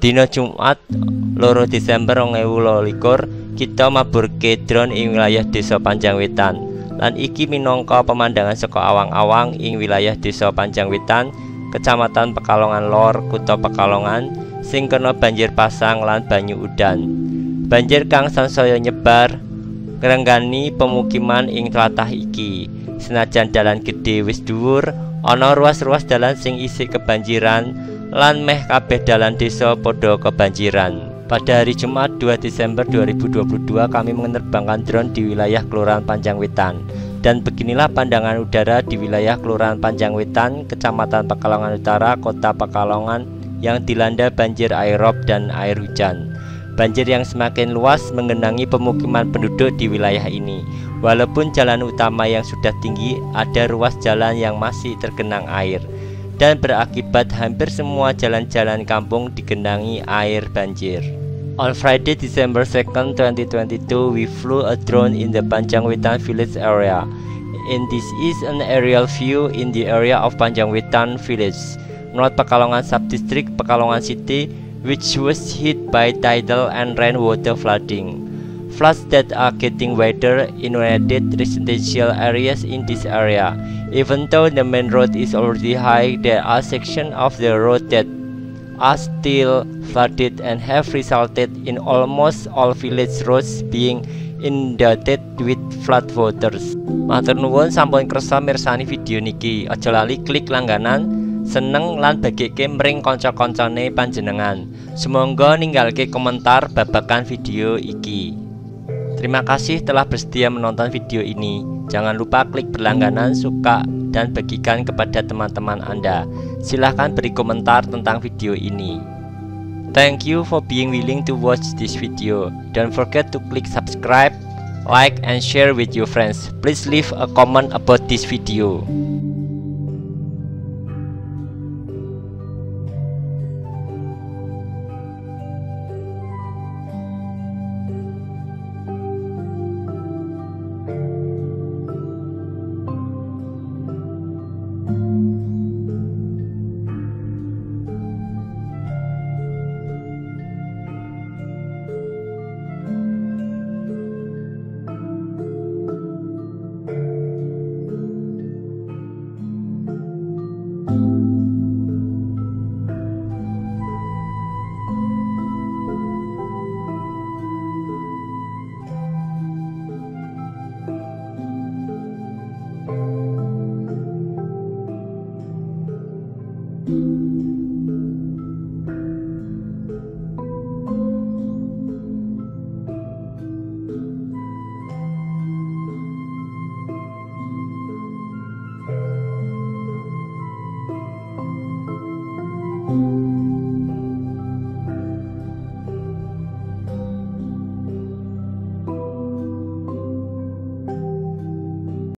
Dina Jumat 2 Desember 2022 kita maburke drone ing wilayah Desa Panjangwetan. Lan iki minangka pemandangan saka awang-awang ing wilayah Desa Panjangwetan, Kecamatan Pekalongan Lor, Kutha Pekalongan sing kena banjir pasang lan banyu udan. Banjir kang sansaya nyebar ngrenggani pemukiman ing tlatah iki. Senajan dalan gedhe wis dhuwur, ana ruas-ruas dalan sing isih kebanjiran lan meh kabeh dalan desa padha kebanjiran. Pada hari Jumat 2 Desember 2022 kami menerbangkan drone di wilayah Kelurahan Panjangwetan. Dan beginilah pandangan udara di wilayah Kelurahan Panjangwetan, Kecamatan Pekalongan Utara, Kota Pekalongan yang dilanda banjir air rob dan air hujan. Banjir yang semakin luas menggenangi pemukiman penduduk di wilayah ini. Walaupun jalan utama yang sudah tinggi, ada ruas jalan yang masih tergenang air. Dan berakibat hampir semua jalan-jalan kampung digenangi air banjir. On Friday, December 2nd, 2022, we flew a drone in the Panjangwetan village area. And this is an aerial view in the area of Panjangwetan village, North Pekalongan Subdistrict, Pekalongan City, which was hit by tidal and rainwater flooding. Floods that are getting wider inundated residential areas in this area. Even though the main road is already high, there are sections of the road that are still flooded and have resulted in almost all village roads being inundated with flood waters. Matur nuwun sampun kersa mirsani video niki. Aja lali klik langganan, seneng lan bagike mring kanca-kancane panjenengan. Sumangga ninggalke komentar babagan video iki. Terima kasih telah bersedia menonton video ini. Jangan lupa klik berlangganan, suka, dan bagikan kepada teman-teman Anda. Silahkan beri komentar tentang video ini. Thank you for being willing to watch this video. Don't forget to click subscribe, like, and share with your friends. Please leave a comment about this video.